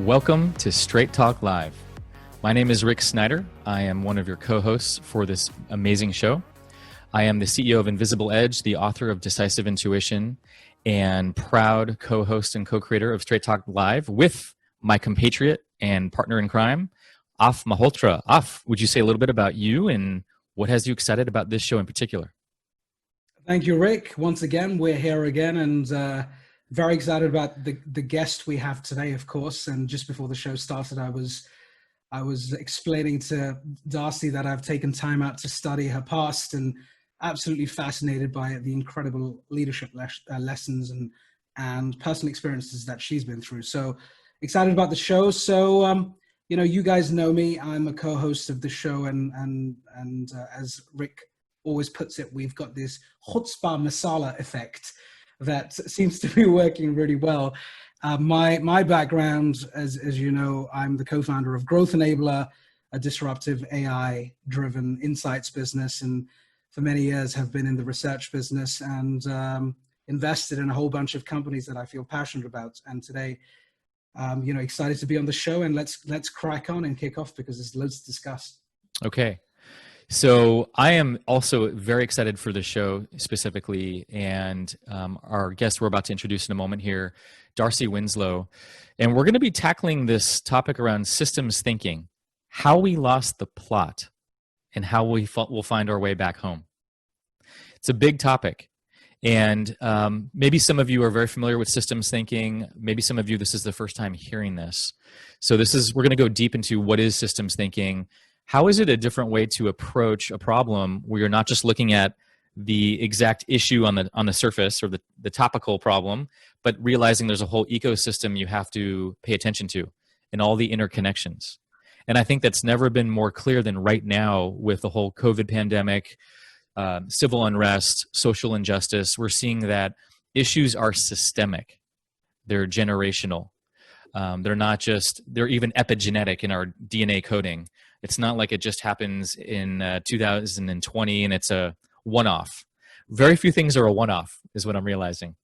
Welcome to Straight Talk Live. My name is Rick Snyder. I am one of your co-hosts for this amazing show. I am the CEO of Invisible Edge, the author of Decisive Intuition, and proud co-host and co-creator of Straight Talk Live with my compatriot and partner in crime, Af Malhotra. Af, would you say a little bit about you and what has you excited about this show in particular? Thank you, Rick. Once again, we're here again and very excited about the guest we have today, of course. And just before the show started, I was explaining to Darcy that I've taken time out to study her past and absolutely fascinated by the incredible leadership lessons and personal experiences that she's been through. So excited about the show. So, you guys know me. I'm a co-host of the show, and as Rick always puts it, we've got this chutzpah masala effect that seems to be working really well. My background, as you know, I'm the co-founder of Growth Enabler, a disruptive AI-driven insights business, and for many years have been in the research business and invested in a whole bunch of companies that I feel passionate about. And today, excited to be on the show, and let's crack on and kick off because there's loads to discuss. Okay. So I am also very excited for the show specifically, and our guest we're about to introduce in a moment here, Darcy Winslow, and we're going to be tackling this topic around systems thinking, how we lost the plot, and how we'll find our way back home. It's a big topic, and maybe some of you are very familiar with systems thinking. Maybe some of you, this is the first time hearing this. So we're going to go deep into what is systems thinking. How is it a different way to approach a problem where you're not just looking at the exact issue on the surface or the topical problem, but realizing there's a whole ecosystem you have to pay attention to and all the interconnections. And I think that's never been more clear than right now with the whole COVID pandemic, civil unrest, social injustice. We're seeing that issues are systemic. They're generational. They're even epigenetic in our DNA coding. It's not like it just happens in 2020 and it's a one-off. Very few things are a one-off is what I'm realizing.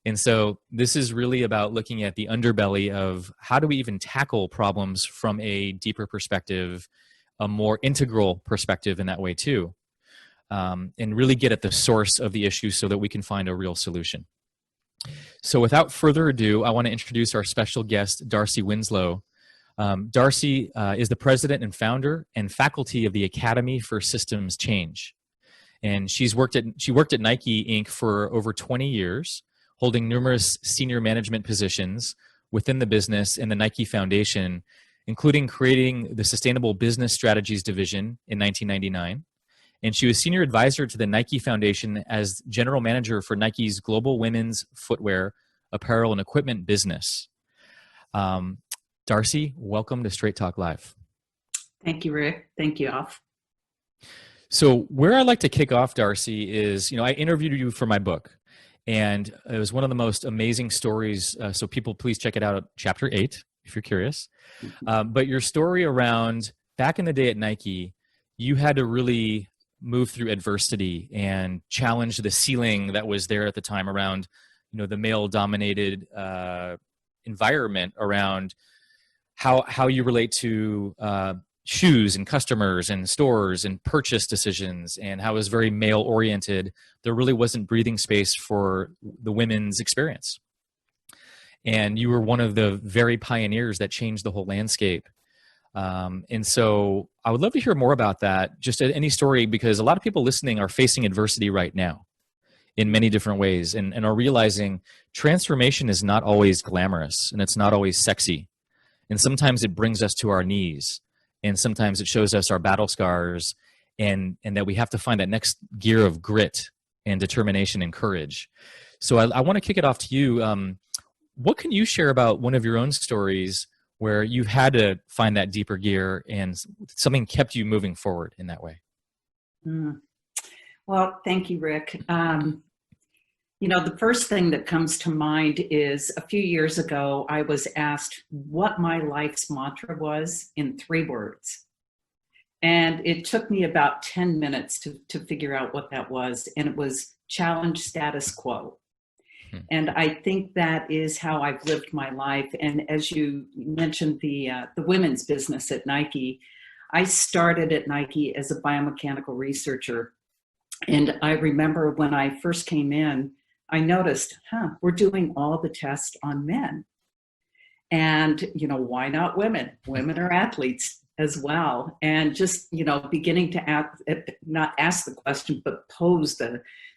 And so this is really about looking at the underbelly of how do we even tackle problems from a deeper perspective, a more integral perspective in that way too, and really get at the source of the issue so that we can find a real solution. So without further ado, I want to introduce our special guest, Darcy Winslow. Darcy is the president and founder and faculty of the Academy for Systems Change. And she worked at Nike Inc. for over 20 years, holding numerous senior management positions within the business and the Nike Foundation, including creating the Sustainable Business Strategies Division in 1999. And she was senior advisor to the Nike Foundation as general manager for Nike's global women's footwear, apparel, and equipment business. Darcy, welcome to Straight Talk Live. Thank you, Rick. Thank you, Af. So where I like to kick off, Darcy, is, I interviewed you for my book, and it was one of the most amazing stories. So people, please check it out at chapter 8, if you're curious. But your story around back in the day at Nike, you had to really move through adversity and challenge the ceiling that was there at the time around, the male-dominated environment around how you relate to shoes and customers and stores and purchase decisions, and how it was very male-oriented. There really wasn't breathing space for the women's experience. And you were one of the very pioneers that changed the whole landscape. And so I would love to hear more about that, just any story, because a lot of people listening are facing adversity right now in many different ways and are realizing transformation is not always glamorous and it's not always sexy. And sometimes it brings us to our knees, and sometimes it shows us our battle scars, and that we have to find that next gear of grit and determination and courage. So I want to kick it off to you. What can you share about one of your own stories where you've had to find that deeper gear and something kept you moving forward in that way? Well, thank you, Rick. The first thing that comes to mind is a few years ago, I was asked what my life's mantra was in 3 words. And it took me about 10 minutes to figure out what that was. And it was challenge status quo. And I think that is how I've lived my life. And as you mentioned, the women's business at Nike, I started at Nike as a biomechanical researcher. And I remember when I first came in, I noticed, we're doing all the tests on men. And, why not women? Women are athletes as well. And just, beginning to not ask the question, but pose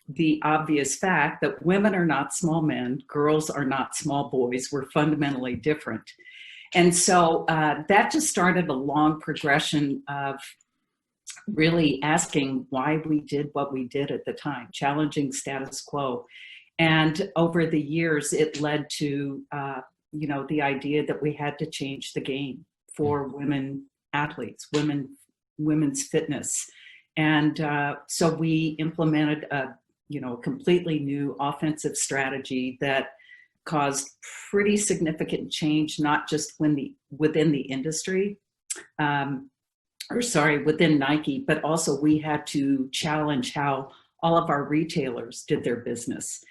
the obvious fact that women are not small men, girls are not small boys, we're fundamentally different. And so that just started a long progression of really asking why we did what we did at the time, challenging status quo. And over the years, it led to, the idea that we had to change the game for women athletes, women's fitness. And so we implemented a completely new offensive strategy that caused pretty significant change, not just within the industry, within Nike, but also we had to challenge how all of our retailers did their business.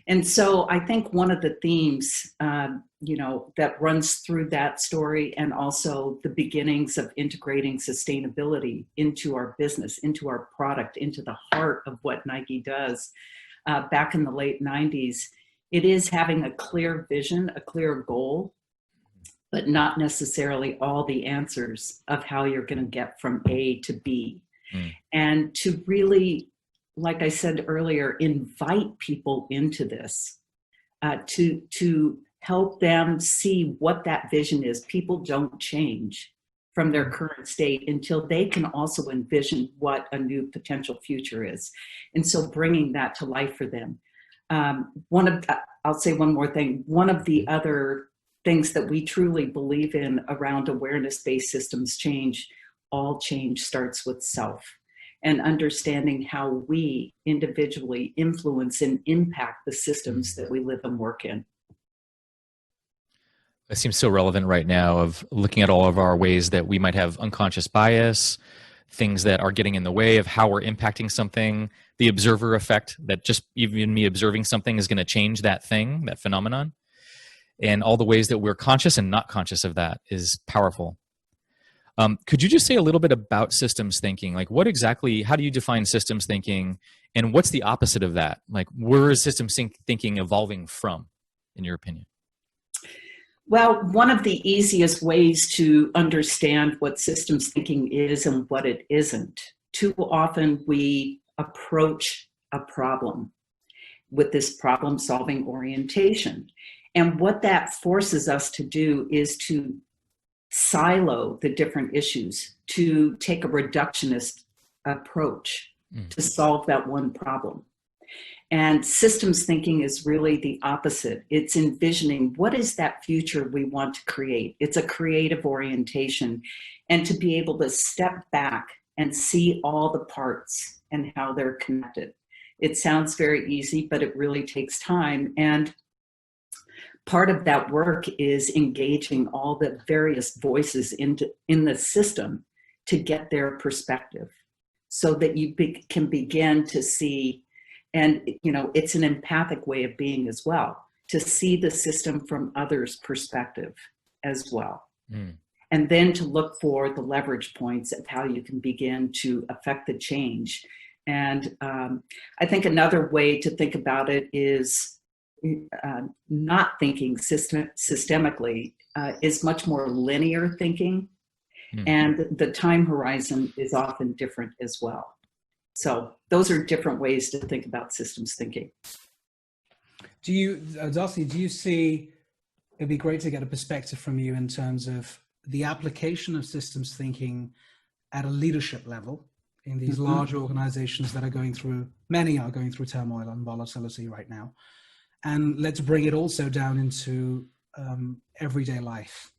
And so I think one of the themes, that runs through that story, and also the beginnings of integrating sustainability into our business, into our product, into the heart of what Nike does back in the late 90s, it is having a clear vision, a clear goal, but not necessarily all the answers of how you're going to get from A to B. And to really, like I said earlier, invite people into this, to help them see what that vision is. People don't change from their current state until they can also envision what a new potential future is. And so bringing that to life for them. I'll say one more thing. One of the other things that we truly believe in around awareness-based systems change, all change starts with self, and understanding how we individually influence and impact the systems that we live and work in. It seems so relevant right now, of looking at all of our ways that we might have unconscious bias, things that are getting in the way of how we're impacting something, the observer effect, that just even me observing something is going to change that thing, that phenomenon. And all the ways that we're conscious and not conscious of that is powerful. Could you just say a little bit about systems thinking? Like, how do you define systems thinking, and what's the opposite of that? Like, where is systems thinking evolving from, in your opinion? Well, one of the easiest ways to understand what systems thinking is and what it isn't, too often we approach a problem with this problem-solving orientation. And what that forces us to do is to silo the different issues, to take a reductionist approach to solve that one problem. And systems thinking is really the opposite. It's envisioning what is that future we want to create. It's a creative orientation, and to be able to step back and see all the parts and how they're connected. It sounds very easy, but it really takes time. And part of that work is engaging all the various voices in the system to get their perspective, so that you can begin to see. And, it's an empathic way of being as well, to see the system from others' perspective as well. And then to look for the leverage points of how you can begin to affect the change. And I think another way to think about it is not thinking systemically is much more linear thinking. And the time horizon is often different as well. So those are different ways to think about systems thinking. Do you, Darcy, do you see, it'd be great to get a perspective from you in terms of the application of systems thinking at a leadership level in these large organizations that are many are going through turmoil and volatility right now. And let's bring it also down into everyday life.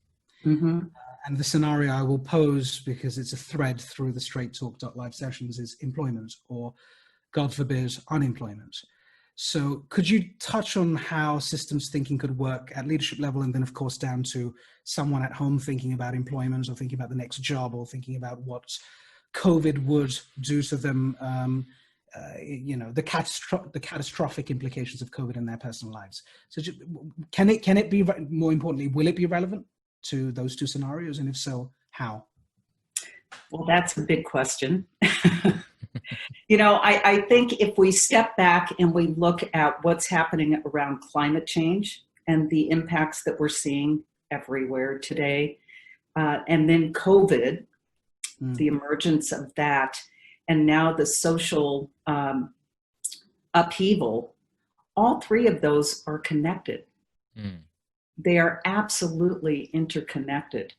And the scenario I will pose, because it's a thread through the Straight Talk.live sessions, is employment, or God forbid, unemployment. So could you touch on how systems thinking could work at leadership level, and then of course down to someone at home thinking about employment, or thinking about the next job, or thinking about what COVID would do to them the catastrophic implications of COVID in their personal lives. So can it be, more importantly, will it be relevant to those two scenarios? And if so, how? Well, that's a big question. I think if we step back and we look at what's happening around climate change and the impacts that we're seeing everywhere today, and then COVID, the emergence of that, and now the social upheaval, all three of those are connected. They are absolutely interconnected.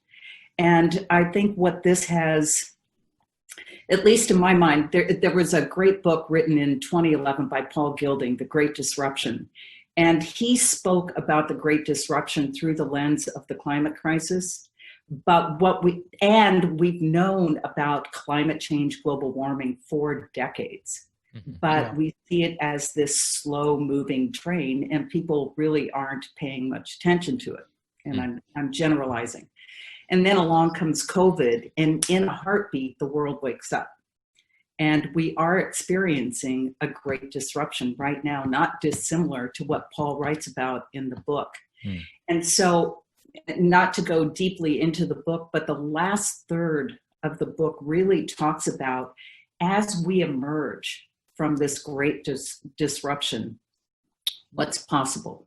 And I think what this has, at least in my mind, there was a great book written in 2011 by Paul Gilding, The Great Disruption. And he spoke about the Great Disruption through the lens of the climate crisis. But we've known about climate change, global warming for decades. But we see it as this slow moving train, and people really aren't paying much attention to it. And I'm generalizing. And then along comes COVID, and in a heartbeat, the world wakes up. And we are experiencing a great disruption right now, not dissimilar to what Paul writes about in the book. And so, not to go deeply into the book, but the last third of the book really talks about, as we emerge from this great disruption, what's possible?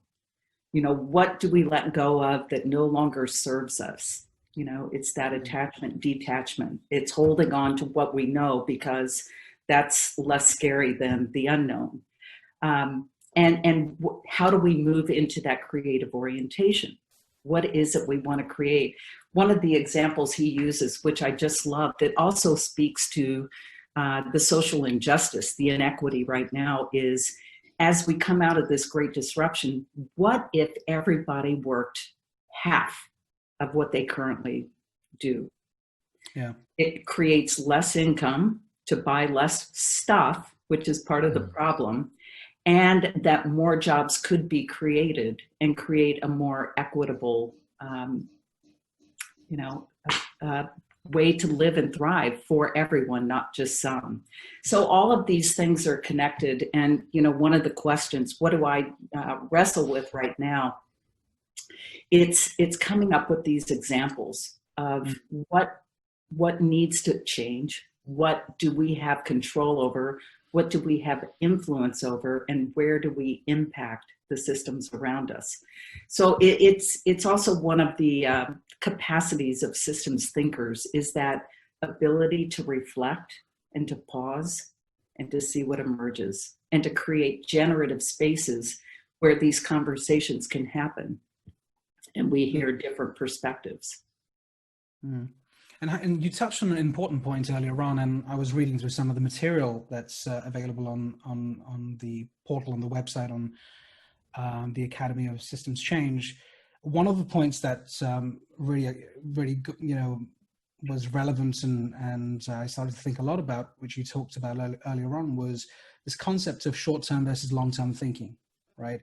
What do we let go of that no longer serves us? It's that attachment, detachment. It's holding on to what we know because that's less scary than the unknown. And how do we move into that creative orientation? What is it we want to create? One of the examples he uses, which I just love, that also speaks to the social injustice, the inequity right now, is as we come out of this great disruption, what if everybody worked half of what they currently do? Yeah. It creates less income to buy less stuff, which is part of the problem, and that more jobs could be created and create a more equitable, way to live and thrive for everyone, not just some. So all of these things are connected. And, one of the questions, what do I wrestle with right now? It's coming up with these examples of what needs to change, what do we have control over, what do we have influence over, and where do we impact the systems around us. So it's also one of the capacities of systems thinkers, is that ability to reflect and to pause and to see what emerges and to create generative spaces where these conversations can happen and we hear different perspectives. And you touched on an important point earlier on, and I was reading through some of the material that's available on the portal, on the website, on the Academy of Systems Change. One of the points that really was relevant and I started to think a lot about, which you talked about earlier on, was this concept of short-term versus long-term thinking, right?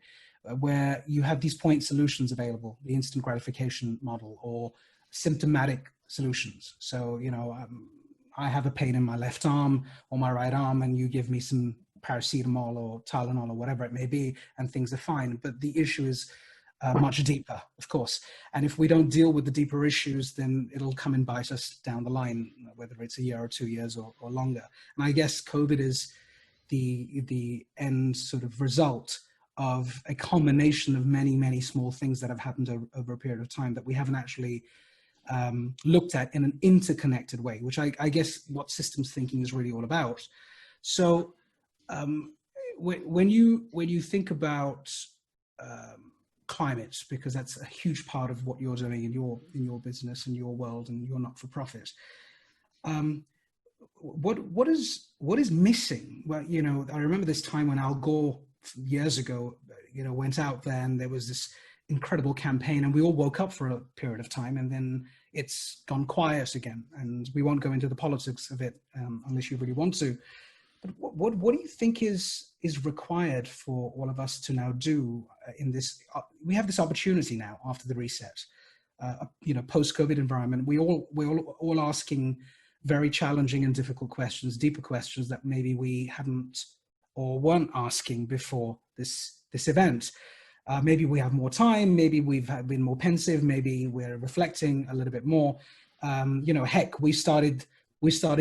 Where you have these point solutions available, the instant gratification model, or symptomatic solutions. So, I have a pain in my left arm or my right arm, and you give me some paracetamol or Tylenol or whatever it may be, and things are fine. But the issue is much deeper, of course. And if we don't deal with the deeper issues, then it'll come and bite us down the line, whether it's a year or 2 years or longer. And I guess COVID is the end sort of result of a combination of many, many small things that have happened over a period of time that we haven't actually looked at in an interconnected way, which I guess what systems thinking is really all about. So when you think about climate, because that's a huge part of what you're doing in your business and your world and your not-for-profit, what is missing? Well, I remember this time when Al Gore years ago, went out there and there was this incredible campaign, and we all woke up for a period of time, and then it's gone quiet again. And we won't go into the politics of it unless you really want to. But what do you think is required for all of us to now do in this? We have this opportunity now after the reset, post-COVID environment. We're all asking very challenging and difficult questions, deeper questions that maybe we hadn't or weren't asking before this event. Maybe we have more time, maybe we've been more pensive, maybe we're reflecting a little bit more. Heck, we started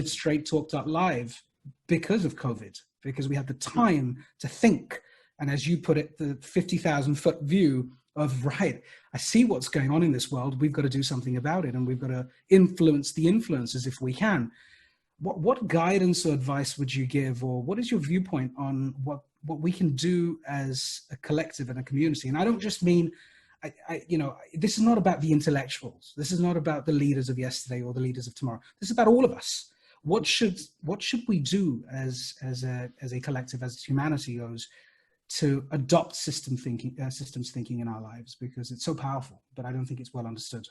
Straight Talk.live because of COVID, because we had the time to think. And as you put it, the 50,000 foot view of, right, I see what's going on in this world. We've got to do something about it, and we've got to influence the influencers if we can. What guidance or advice would you give, or what is your viewpoint on what we can do as a collective and a community? And I don't just mean, this is not about the intellectuals. This is not about the leaders of yesterday or the leaders of tomorrow. This is about all of us. What should we do as a collective, as humanity goes, to adopt systems thinking in our lives, because it's so powerful, but I don't think it's well understood.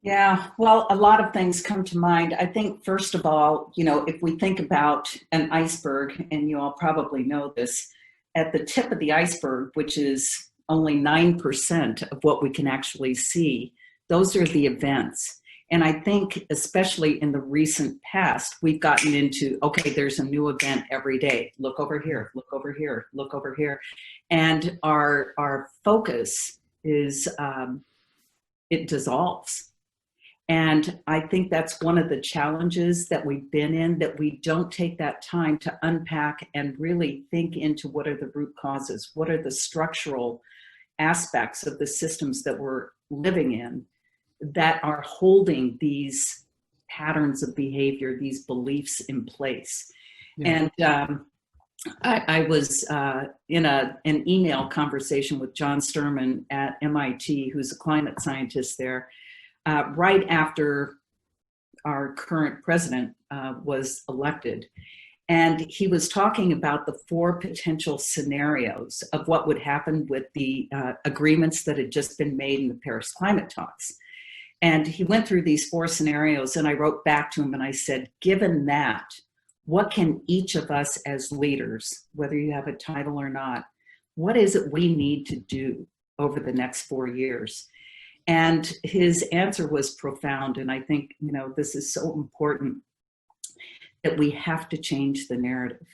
Yeah, well, a lot of things come to mind. I think, first of all, if we think about an iceberg, and you all probably know this, at the tip of the iceberg, which is only 9% of what we can actually see, those are the events. And I think, especially in the recent past, we've gotten into, okay, there's a new event every day. Look over here, look over here, look over here. And our focus is, it dissolves. And I think that's one of the challenges that we've been in, that we don't take that time to unpack and really think into what are the root causes, what are the structural aspects of the systems that we're living in that are holding these patterns of behavior, these beliefs in place. Yeah. And I was in an email conversation with John Sturman at MIT, who's a climate scientist there, right after our current president was elected. And he was talking about the 4 potential scenarios of what would happen with the agreements that had just been made in the Paris climate talks. And he went through these 4 scenarios, and I wrote back to him and I said, given that, what can each of us as leaders, whether you have a title or not, what is it we need to do over the next 4 years? And his answer was profound. And I think, this is so important, that we have to change the narrative,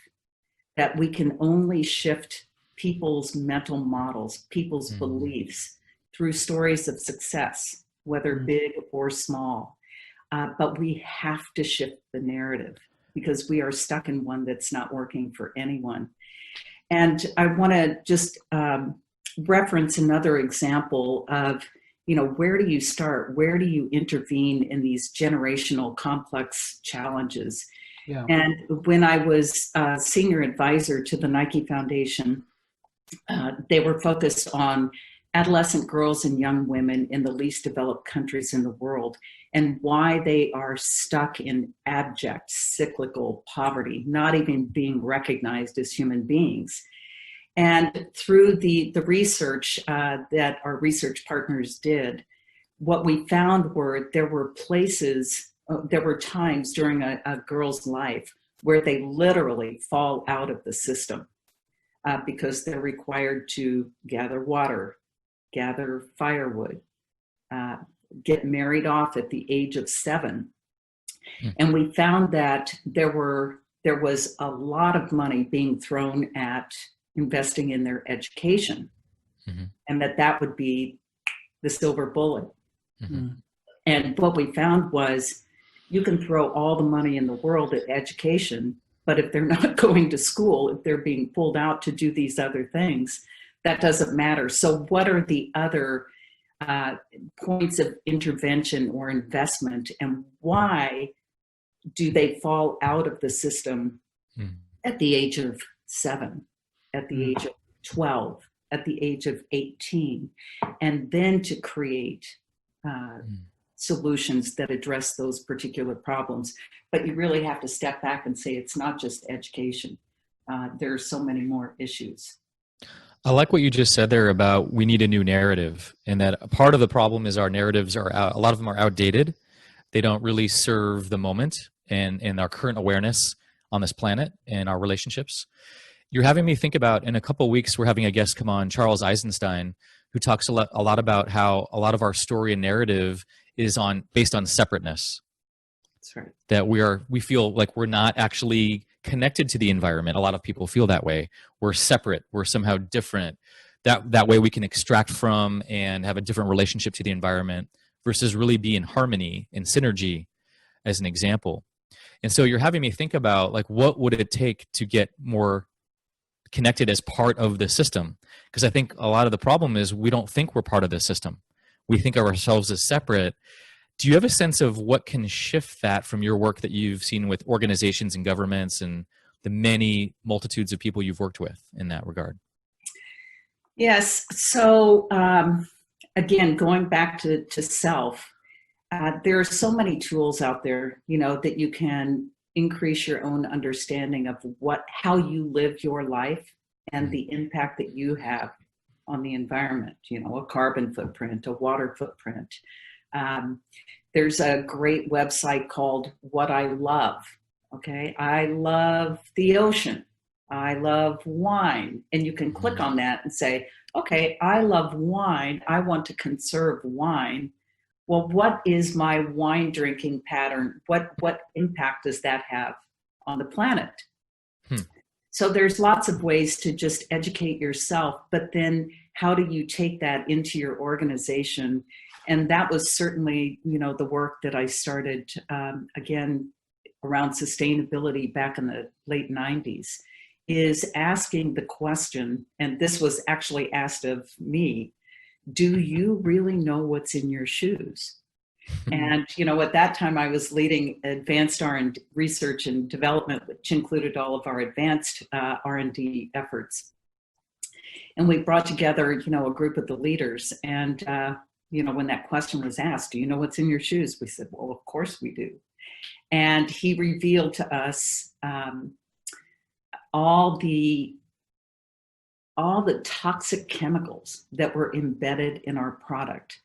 that we can only shift people's mental models, people's beliefs through stories of success, whether big or small. But we have to shift the narrative, because we are stuck in one that's not working for anyone. And I want to just reference another example of, where do you start? Where do you intervene in these generational complex challenges? Yeah. And when I was senior advisor to the Nike Foundation, they were focused on adolescent girls and young women in the least developed countries in the world, and why they are stuck in abject cyclical poverty, not even being recognized as human beings. And through the research that our research partners did, what we found were there were times during a girl's life where they literally fall out of the system because they're required to gather water, gather firewood, get married off at the age of 7. And we found that there was a lot of money being thrown at investing in their education, and that would be the silver bullet. And what we found was, you can throw all the money in the world at education, but if they're not going to school, if they're being pulled out to do these other things, that doesn't matter. So what are the other points of intervention or investment, and why do they fall out of the system at the age of 7, at the age of 12, at the age of 18, and then to create solutions that address those particular problems? But you really have to step back and say, it's not just education. There are so many more issues. I like what you just said there about we need a new narrative, and that a part of the problem is our narratives are a lot of them are outdated. They don't really serve the moment and our current awareness on this planet and our relationships. You're having me think about, in a couple of weeks, we're having a guest come on, Charles Eisenstein, who talks a lot about how a lot of our story and narrative is based on separateness. That's right. That we feel like we're not actually connected to the environment. A lot of people feel that way. We're separate. We're somehow different. That way we can extract from and have a different relationship to the environment versus really be in harmony and synergy, as an example. And so you're having me think about, like, what would it take to get more connected as part of the system? Because I think a lot of the problem is we don't think we're part of the system. We think of ourselves as separate. Do you have a sense of what can shift that from your work that you've seen with organizations and governments and the many multitudes of people you've worked with in that regard? Yes. So again, going back to self, there are so many tools out there, that you can increase your own understanding of how you live your life and the impact that you have on the environment, a carbon footprint, a water footprint. There's a great website called What I Love. Okay. I love the ocean. I love wine. And you can click on that and say, okay, I love wine. I want to conserve wine. Well, what is my wine drinking pattern? What impact does that have on the planet? So there's lots of ways to just educate yourself, but then how do you take that into your organization? And that was certainly, the work that I started, again, around sustainability back in the late 90s, is asking the question, and this was actually asked of me, do you really know what's in your shoes? And, at that time I was leading advanced R&D research and development, which included all of our advanced R&D efforts. And we brought together, a group of the leaders. And, when that question was asked, do you know what's in your shoes? We said, well, of course we do. And he revealed to us all the toxic chemicals that were embedded in our product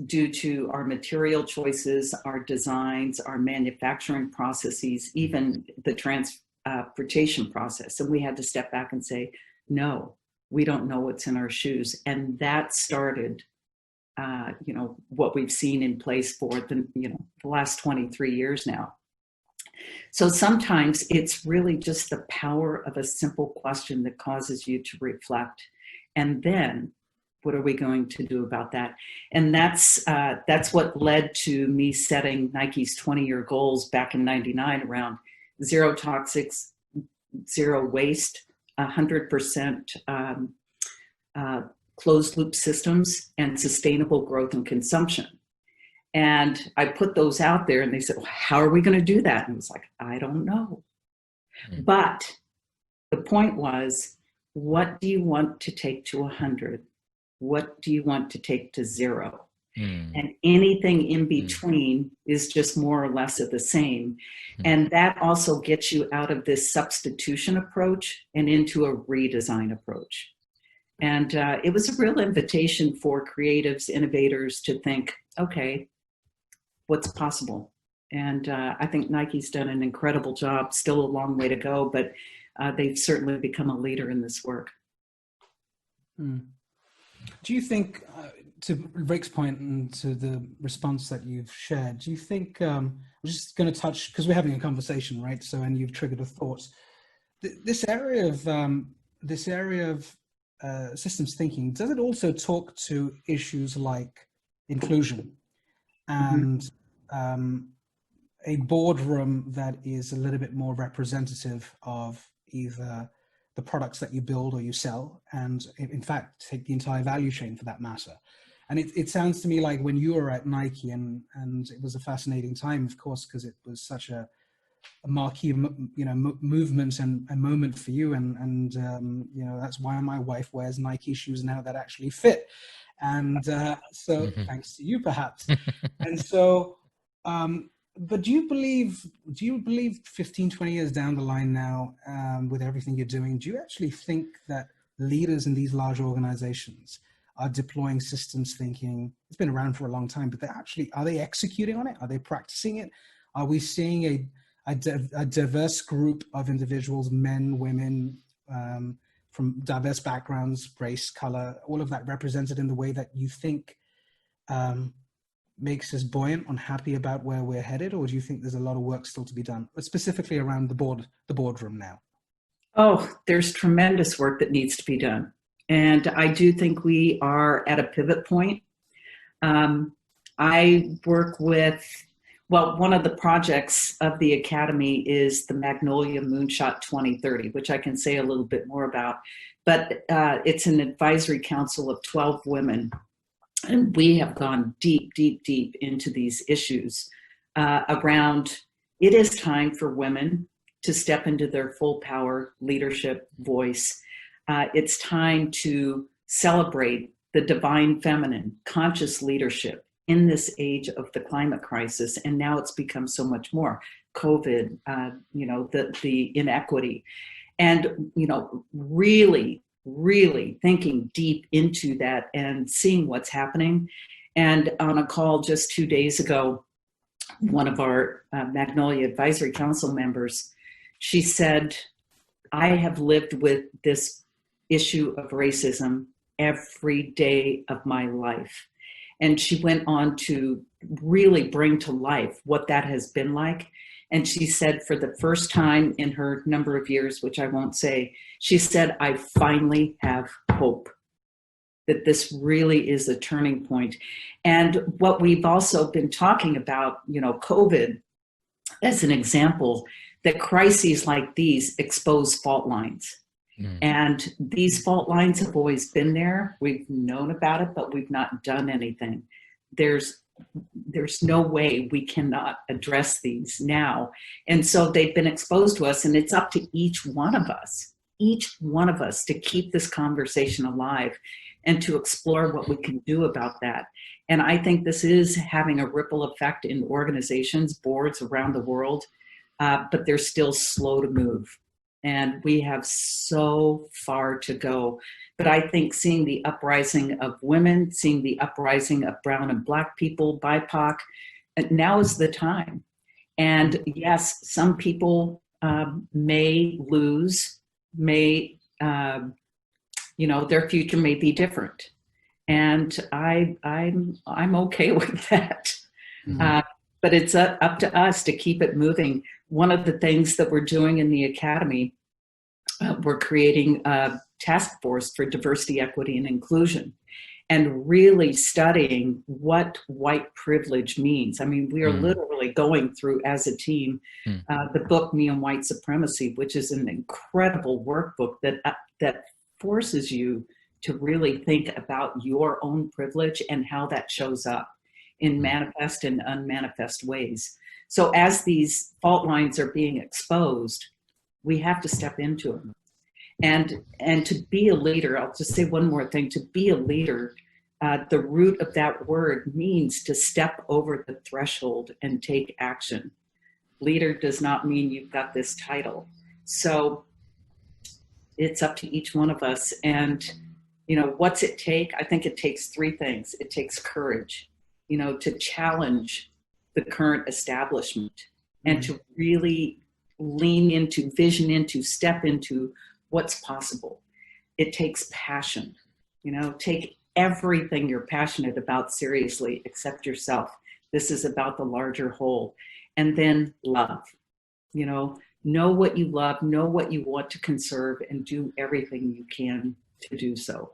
due to our material choices, our designs, our manufacturing processes, even the transportation process. And we had to step back and say, no, we don't know what's in our shoes. And that started, what we've seen in place for the last 23 years now. So sometimes it's really just the power of a simple question that causes you to reflect. And then what are we going to do about that? And that's what led to me setting Nike's 20-year goals back in '99 around zero toxics, zero waste, 100% closed loop systems, and sustainable growth and consumption. And I put those out there and they said, well, how are we going to do that? And I was like, I don't know. But the point was, what do you want to take to 100? What do you want to take to 0? And anything in between is just more or less of the same. And that also gets you out of this substitution approach and into a redesign approach. And it was a real invitation for creatives, innovators to think, okay, what's possible? And I think Nike's done an incredible job, still a long way to go, but they've certainly become a leader in this work. Do you think, to Rick's point and to the response that you've shared, do you think, I'm just going to touch, because we're having a conversation, right? So, and you've triggered a thought. This area of systems thinking, does it also talk to issues like inclusion and a boardroom that is a little bit more representative of either the products that you build or you sell, and in fact, take the entire value chain for that matter? And it sounds to me like when you were at Nike, and it was a fascinating time, of course, because it was such a marquee, movement and a moment for you. And that's why my wife wears Nike shoes now that actually fit. And so thanks to you, perhaps. And so, but do you believe 15, 20 years down the line now, with everything you're doing, do you actually think that leaders in these large organizations are deploying systems thinking? It's been around for a long time, but are they executing on it? Are they practicing it? Are we seeing a diverse group of individuals, men, women, from diverse backgrounds, race, color, all of that represented in the way that you think makes us buoyant and happy about where we're headed, or do you think there's a lot of work still to be done, specifically around the boardroom now? Oh, there's tremendous work that needs to be done. And I do think we are at a pivot point. I work with, well, one of the projects of the Academy is the Magnolia Moonshot 2030, which I can say a little bit more about. But it's an advisory council of 12 women. And we have gone deep, deep, deep into these issues around it is time for women to step into their full power, leadership, voice. It's time to celebrate the divine feminine, conscious leadership in this age of the climate crisis. And now it's become so much more. COVID, the inequity. And, really thinking deep into that and seeing what's happening. And on a call just 2 days ago, one of our Magnolia Advisory Council members, she said, I have lived with this issue of racism every day of my life. And she went on to really bring to life what that has been like. And she said, for the first time in her number of years, which I won't say, she said, I finally have hope that this really is a turning point. And what we've also been talking about, COVID as an example, that crises like these expose fault lines. And these fault lines have always been there. We've known about it, but we've not done anything. There's no way we cannot address these now. And so they've been exposed to us, and it's up to each one of us to keep this conversation alive and to explore what we can do about that. And I think this is having a ripple effect in organizations, boards around the world, but they're still slow to move. And we have so far to go. But I think seeing the uprising of women, seeing the uprising of brown and black people, BIPOC, now is the time. And yes, some people may lose, their future may be different. And I'm okay with that. But it's up to us to keep it moving. One of the things that we're doing in the Academy, we're creating a task force for diversity, equity, and inclusion, and really studying what white privilege means. I mean, we are literally going through as a team the book Me and White Supremacy, which is an incredible workbook that forces you to really think about your own privilege and how that shows up in manifest and unmanifest ways. So as these fault lines are being exposed, we have to step into them. And to be a leader, I'll just say one more thing, to be a leader, the root of that word means to step over the threshold and take action. Leader does not mean you've got this title. So it's up to each one of us. And, what's it take? I think it takes three things. It takes courage, to challenge the current establishment and to really lean into, vision into, step into what's possible. It takes passion, take everything you're passionate about seriously, except yourself. This is about the larger whole. And then love, know what you love, know what you want to conserve, and do everything you can to do so.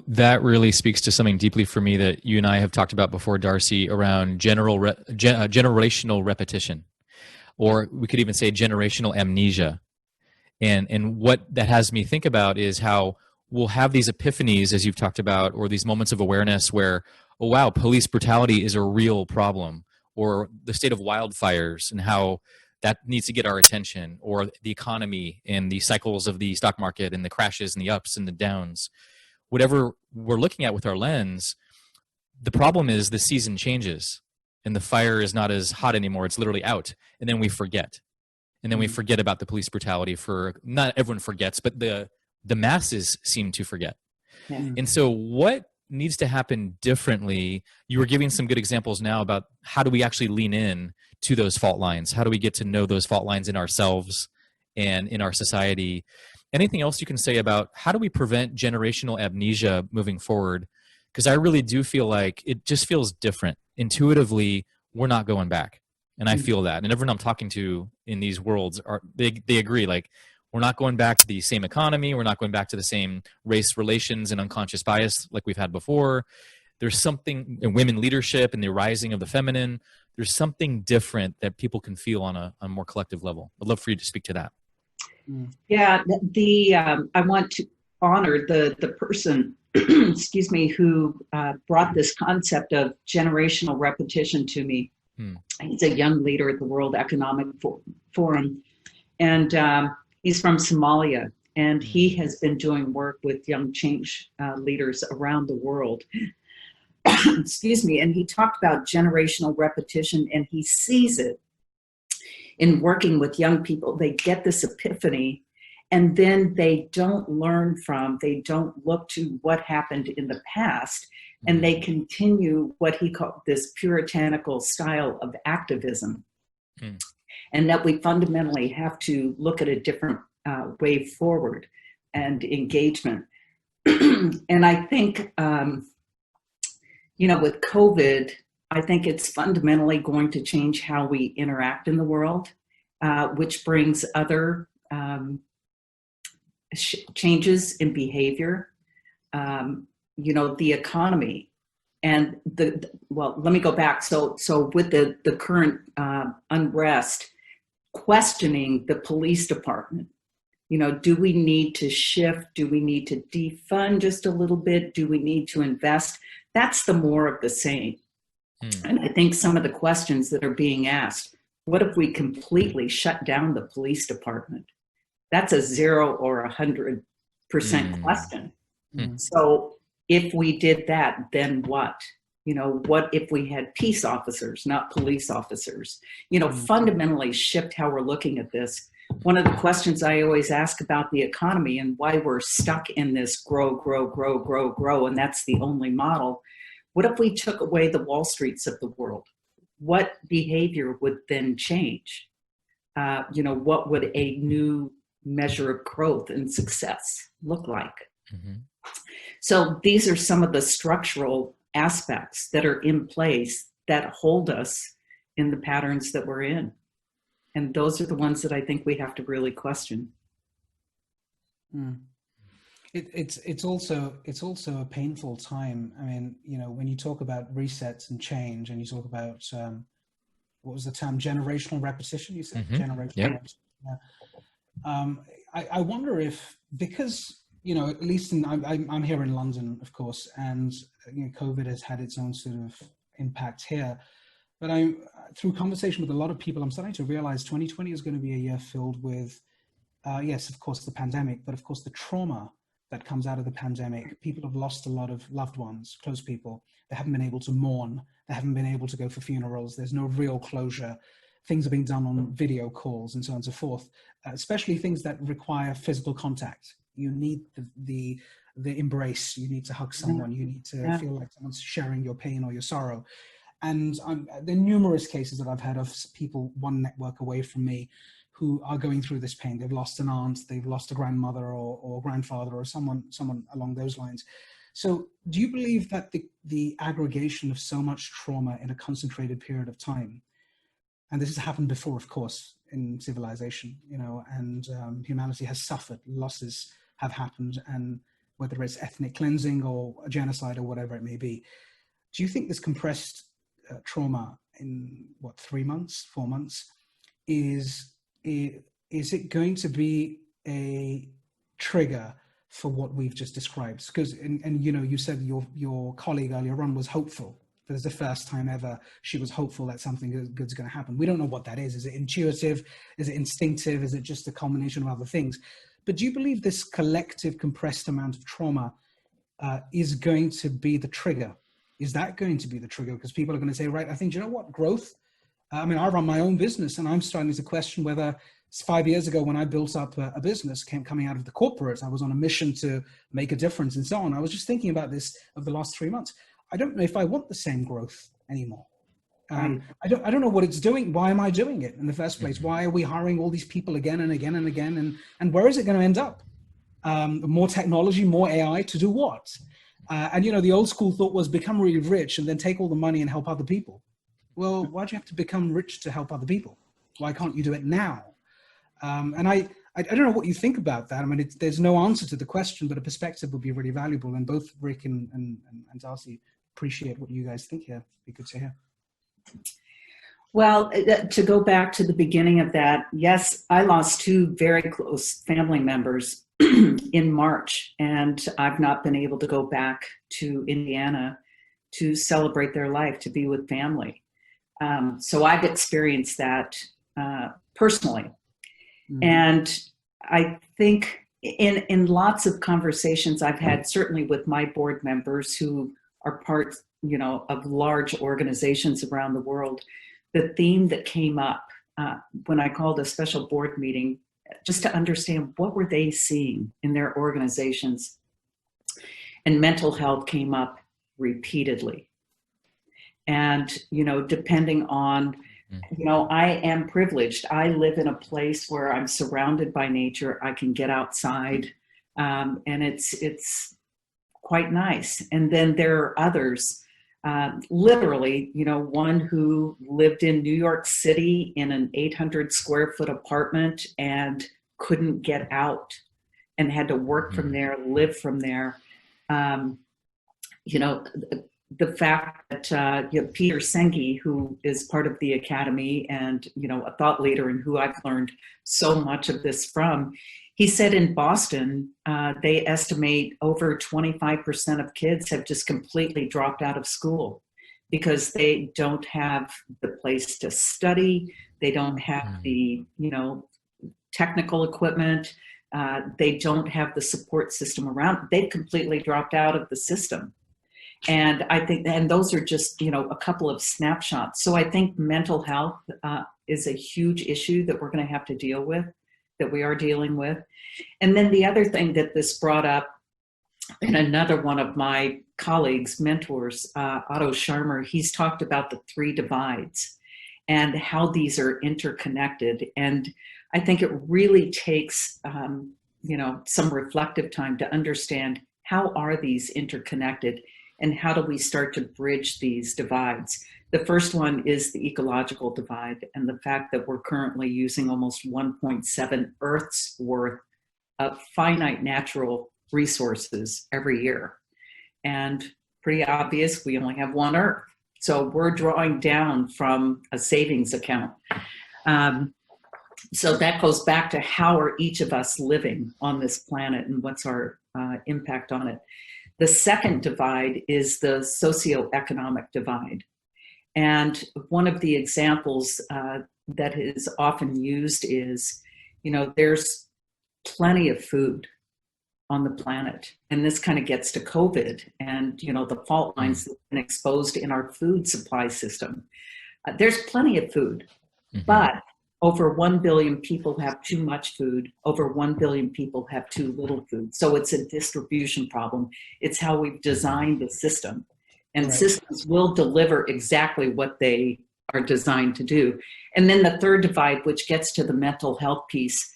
That really speaks to something deeply for me that you and I have talked about before, Darcy, around generational repetition, or we could even say generational amnesia. And what that has me think about is how we'll have these epiphanies, as you've talked about, or these moments of awareness where, oh, wow, police brutality is a real problem, or the state of wildfires and how that needs to get our attention, or the economy and the cycles of the stock market and the crashes and the ups and the downs. Whatever we're looking at with our lens, the problem is the season changes and the fire is not as hot anymore. It's literally out. And then we forget. And then we forget about the police brutality not everyone forgets, but the masses seem to forget. Yeah. And so what needs to happen differently? You were giving some good examples now about how do we actually lean in to those fault lines? How do we get to know those fault lines in ourselves and in our society? Anything else you can say about how do we prevent generational amnesia moving forward? because I really do feel like it just feels different. Intuitively, we're not going back. And I feel that. And everyone I'm talking to in these worlds they agree, like, we're not going back to the same economy. We're not going back to the same race relations and unconscious bias like we've had before. There's something in women leadership and the rising of the feminine. There's something different that people can feel on a more collective level. I'd love for you to speak to that. Yeah, I want to honor the person, excuse me, who brought this concept of generational repetition to me. He's a young leader at the World Economic Forum, and he's from Somalia, and he has been doing work with young change leaders around the world. Excuse me, and he talked about generational repetition, and he sees it in working with young people. They get this epiphany, and then they don't look to what happened in the past, and they continue what he called this puritanical style of activism. And that we fundamentally have to look at a different way forward and engagement. And I think, with COVID, I think it's fundamentally going to change how we interact in the world, which brings other changes in behavior, the economy. And let me go back. So with the current unrest, questioning the police department, do we need to shift? Do we need to defund just a little bit? Do we need to invest? That's the more of the same. And I think some of the questions that are being asked, what if we completely shut down the police department? That's a 0 or 100% question. So if we did that, then what? What if we had peace officers, not police officers? Fundamentally shift how we're looking at this. One of the questions I always ask about the economy and why we're stuck in this grow, and that's the only model. What if we took away the Wall Streets of the world? What behavior would then change? What would a new measure of growth and success look like? So these are some of the structural aspects that are in place that hold us in the patterns that we're in. And those are the ones that I think we have to really question. It's also a painful time. I mean, when you talk about resets and change, and you talk about what was the term, generational repetition? You said generational repetition. Yeah. I wonder if, because at least I'm here in London, of course, and COVID has had its own sort of impact here. But through conversation with a lot of people, I'm starting to realize 2020 is going to be a year filled with, yes, of course, the pandemic, but of course the trauma that comes out of the pandemic. People have lost a lot of loved ones, close people. They haven't been able to mourn. They haven't been able to go for funerals. There's no real closure. Things are being done on video calls and so on and so forth, especially things that require physical contact. You need the embrace. You need to hug someone. You need to feel like someone's sharing your pain or your sorrow. And there are numerous cases that I've heard of people one network away from me who are going through this pain. They've lost an aunt, they've lost a grandmother or grandfather or someone along those lines. So do you believe that the aggregation of so much trauma in a concentrated period of time, and this has happened before, of course, in civilization, and humanity has suffered, losses have happened, and whether it's ethnic cleansing or a genocide or whatever it may be, do you think this compressed trauma in 3 months, 4 months, is it going to be a trigger for what we've just described? Because, and you said your colleague earlier on was hopeful. That was the first time ever she was hopeful that something good's going to happen. We don't know what that is. Is it intuitive? Is it instinctive? Is it just a combination of other things? But do you believe this collective compressed amount of trauma is going to be the trigger? Is that going to be the trigger? Because people are going to say, right, I think, growth? I run my own business, and I'm starting to question whether 5 years ago when I built up a business coming out of the corporate, I was on a mission to make a difference and so on. I was just thinking about this over the last 3 months. I don't know if I want the same growth anymore. I don't know what it's doing. Why am I doing it in the first place? Why are we hiring all these people again and again and again? And where is it going to end up? More technology, more AI to do what? And, you know, the old school thought was become really rich and then take all the money and help other people. Well, why do you have to become rich to help other people? Why can't you do it now? And I don't know what you think about that. I mean, there's no answer to the question, but a perspective would be really valuable. And both Rick and Darcy appreciate what you guys think here. It'd be good to hear. Well, to go back to the beginning of that, yes, I lost two very close family members in March, and I've not been able to go back to Indiana to celebrate their life, to be with family. So I've experienced that personally. Mm-hmm. And I think in lots of conversations I've had, certainly with my board members who are part, you know, of large organizations around the world, the theme that came up when I called a special board meeting, just to understand what were they seeing in their organizations, and mental health came up repeatedly. And, you know, depending on, you know, I am privileged. I live in a place where I'm surrounded by nature. I can get outside, and it's quite nice. And then there are others, literally, you know, one who lived in New York City in an 800 square foot apartment and couldn't get out and had to work from there, live from there. You know, the fact that you know, Peter Senge, who is part of the Academy and, you know, a thought leader and who I've learned so much of this from, he said in Boston, they estimate over 25% of kids have just completely dropped out of school because they don't have the place to study. They don't have the, you know, technical equipment. They don't have the support system around. They've completely dropped out of the system. And I think, and those are just, you know, a couple of snapshots. So I think mental health is a huge issue that we're going to have to deal with, that we are dealing with. And then the other thing that this brought up, and another one of my colleagues, mentors, Otto Scharmer, he's talked about the 3 divides and how these are interconnected. And I think it really takes, you know, some reflective time to understand how are these interconnected and how do we start to bridge these divides. The first one is the ecological divide and the fact that we're currently using almost 1.7 Earth's worth of finite natural resources every year. And pretty obvious, we only have one Earth. So we're drawing down from a savings account. So that goes back to how are each of us living on this planet and what's our impact on it. The second divide is the socioeconomic divide. And one of the examples that is often used is, you know, there's plenty of food on the planet. And this kind of gets to COVID and, you know, the fault lines that have been exposed in our food supply system. There's plenty of food, but over 1 billion people have too much food. Over 1 billion people have too little food. So it's a distribution problem. It's how we've designed the system. And systems will deliver exactly what they are designed to do. And then the third divide, which gets to the mental health piece,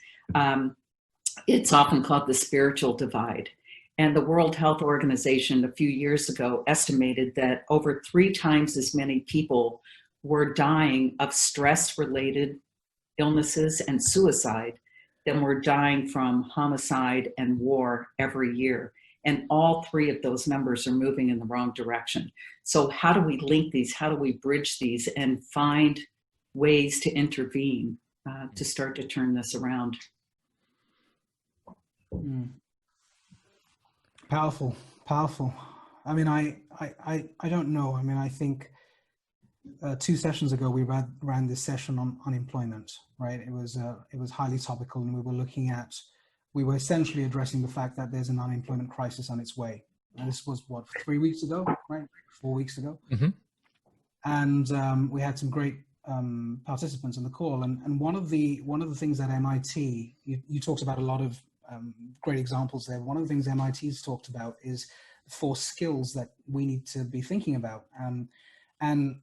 it's often called the spiritual divide. And the World Health Organization a few years ago estimated that over 3 times as many people were dying of stress-related illnesses and suicide than were dying from homicide and war every year. And all 3 of those numbers are moving in the wrong direction. So how do we link these? How do we bridge these and find ways to intervene to start to turn this around? Powerful, powerful. I mean, I don't know. I mean, I think 2 sessions ago we ran this session on unemployment, right? It was highly topical, and we were essentially addressing the fact that there's an unemployment crisis on its way. And this was what, 3 weeks ago, right? 4 weeks ago. And we had some great participants in the call. And one of the things at MIT, you talked about a lot of great examples there. One of the things MIT's talked about is 4 skills that we need to be thinking about and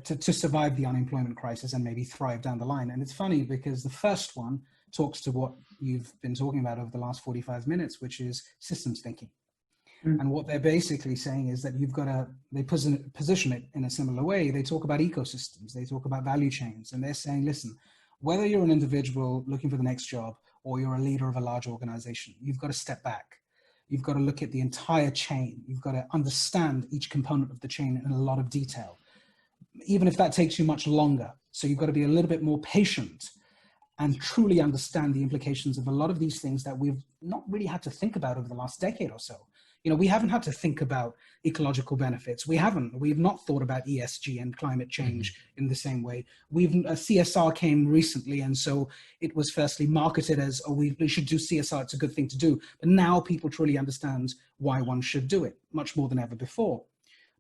to survive the unemployment crisis and maybe thrive down the line. And it's funny because the first one talks to what you've been talking about over the last 45 minutes, which is systems thinking. And what they're basically saying is that you've got to, they position it in a similar way. They talk about ecosystems, they talk about value chains, and they're saying, listen, whether you're an individual looking for the next job or you're a leader of a large organization, you've got to step back. You've got to look at the entire chain. You've got to understand each component of the chain in a lot of detail, even if that takes you much longer. So you've got to be a little bit more patient and truly understand the implications of a lot of these things that we've not really had to think about over the last decade or so. You know, we haven't had to think about ecological benefits. We've not thought about ESG and climate change in the same way. CSR came recently, and so it was firstly marketed as, oh, we should do CSR, it's a good thing to do. But now people truly understand why one should do it, much more than ever before.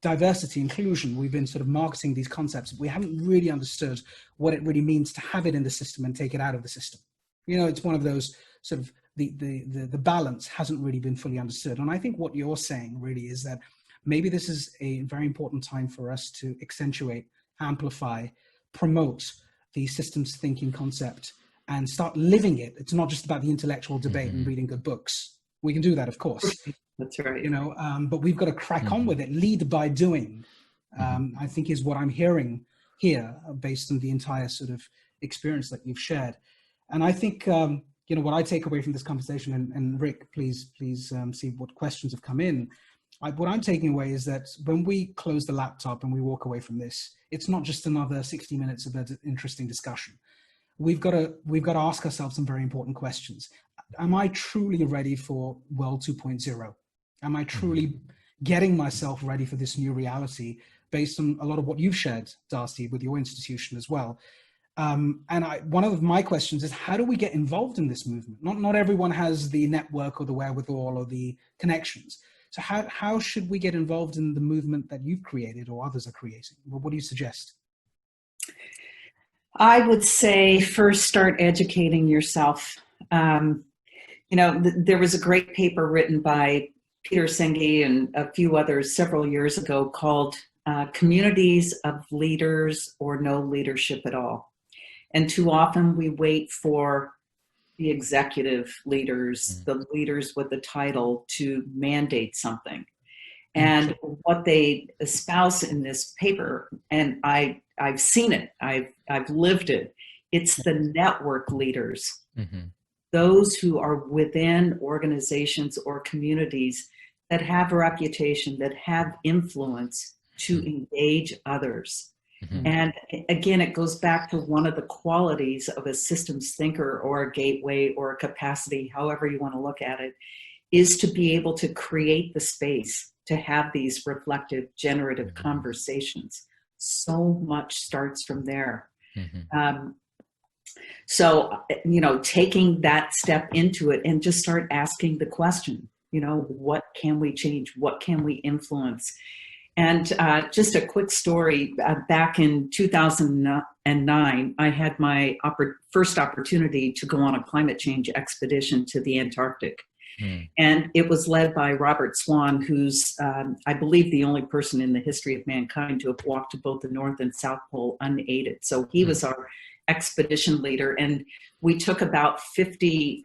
Diversity, inclusion, we've been sort of marketing these concepts. We haven't really understood what it really means to have it in the system and take it out of the system. You know, it's one of those sort of, the balance hasn't really been fully understood. And I think what you're saying really is that maybe this is a very important time for us to accentuate, amplify, promote the systems thinking concept and start living it. It's not just about the intellectual debate and reading good books. We can do that, of course. That's right. You know, but we've got to crack on with it. Lead by doing, I think is what I'm hearing here based on the entire sort of experience that you've shared. And I think, you know, what I take away from this conversation, and Rick, please see what questions have come in. What I'm taking away is that when we close the laptop and we walk away from this, it's not just another 60 minutes of an interesting discussion. We've got to ask ourselves some very important questions. Am I truly ready for World 2.0? Am I truly getting myself ready for this new reality based on a lot of what you've shared, Darcy, with your institution as well? And one of my questions is, how do we get involved in this movement? Not everyone has the network or the wherewithal or the connections. So how should we get involved in the movement that you've created or others are creating? What do you suggest? I would say first start educating yourself. You know, there was a great paper written by Peter Senge and a few others several years ago called Communities of Leaders or No Leadership at All. And too often we wait for the executive leaders, the leaders with the title, to mandate something. And what they espouse in this paper, and I've seen it, I've lived it, it's the network leaders. Those who are within organizations or communities that have a reputation, that have influence to engage others. And again, it goes back to one of the qualities of a systems thinker or a gateway or a capacity, however you want to look at it, is to be able to create the space to have these reflective, generative conversations. So much starts from there. So, you know, taking that step into it and just start asking the question, you know, what can we change? What can we influence? And just a quick story, back in 2009, I had my first opportunity to go on a climate change expedition to the Antarctic. And it was led by Robert Swan, who's, I believe, the only person in the history of mankind to have walked to both the North and South Pole unaided. So he was our expedition leader. And we took about 50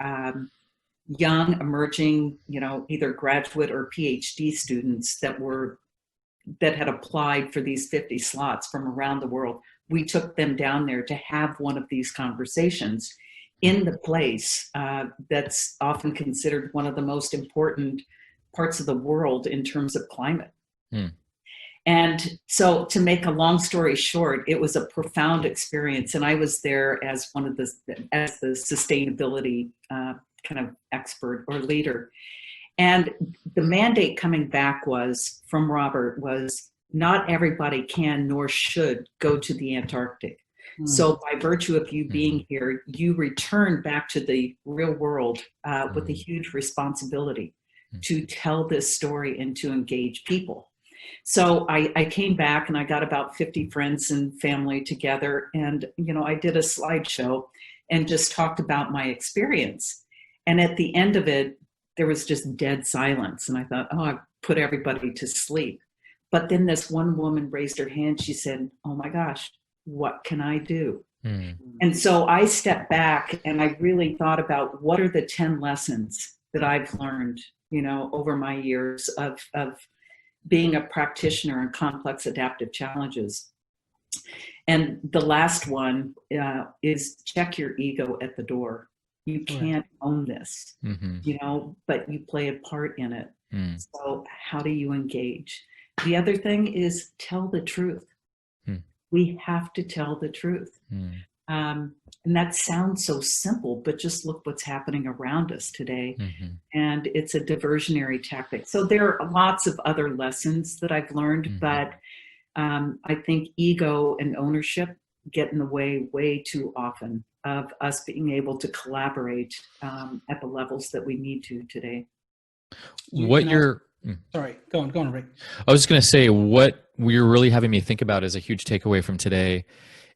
young, emerging, you know, either graduate or PhD students that had applied for these 50 slots from around the world. We took them down there to have one of these conversations in the place that's often considered one of the most important parts of the world in terms of climate. And so, to make a long story short, it was a profound experience, and I was there as as the sustainability kind of expert or leader. And the mandate coming back from Robert was not everybody can nor should go to the Antarctic. So by virtue of you being here, you return back to the real world with a huge responsibility to tell this story and to engage people. So I came back and I got about 50 friends and family together, and, you know, I did a slideshow and just talked about my experience. And at the end of it, there was just dead silence. And I thought, oh, I've put everybody to sleep. But then this one woman raised her hand. She said, oh my gosh, what can I do? And so I stepped back and I really thought about what are the 10 lessons that I've learned over my years of being a practitioner in complex adaptive challenges. And the last one is check your ego at the door. You can't own this, but you play a part in it. So how do you engage? The other thing is tell the truth. We have to tell the truth. And that sounds so simple, but just look what's happening around us today. And it's a diversionary tactic. So there are lots of other lessons that I've learned, but I think ego and ownership get in the way too often of us being able to collaborate at the levels that we need to today. Sorry, go on, Rick. I was just going to say, what you're really having me think about is a huge takeaway from today.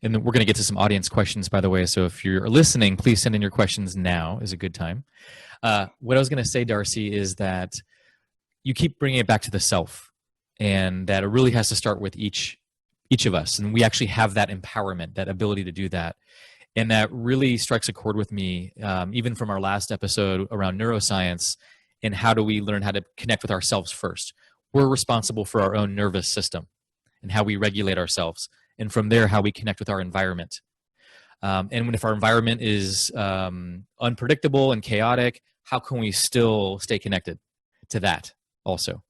And we're going to get to some audience questions, by the way. So if you're listening, please send in your questions now is a good time. What I was going to say, Darcy, is that you keep bringing it back to the self, and that it really has to start with each of us. And we actually have that empowerment, that ability to do that. And that really strikes a chord with me, even from our last episode around neuroscience and how do we learn how to connect with ourselves first. We're responsible for our own nervous system and how we regulate ourselves. And from there, how we connect with our environment. And if our environment is unpredictable and chaotic, how can we still stay connected to that also?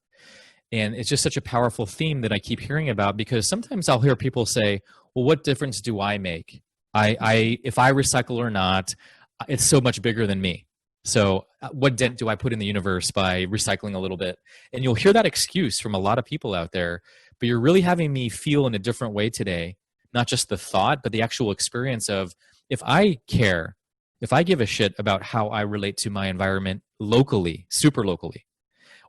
And it's just such a powerful theme that I keep hearing about, because sometimes I'll hear people say, well, what difference do I make? If I recycle or not, it's so much bigger than me. So what dent do I put in the universe by recycling a little bit? And you'll hear that excuse from a lot of people out there, but you're really having me feel in a different way today, not just the thought, but the actual experience of, if I care, if I give a shit about how I relate to my environment locally, super locally,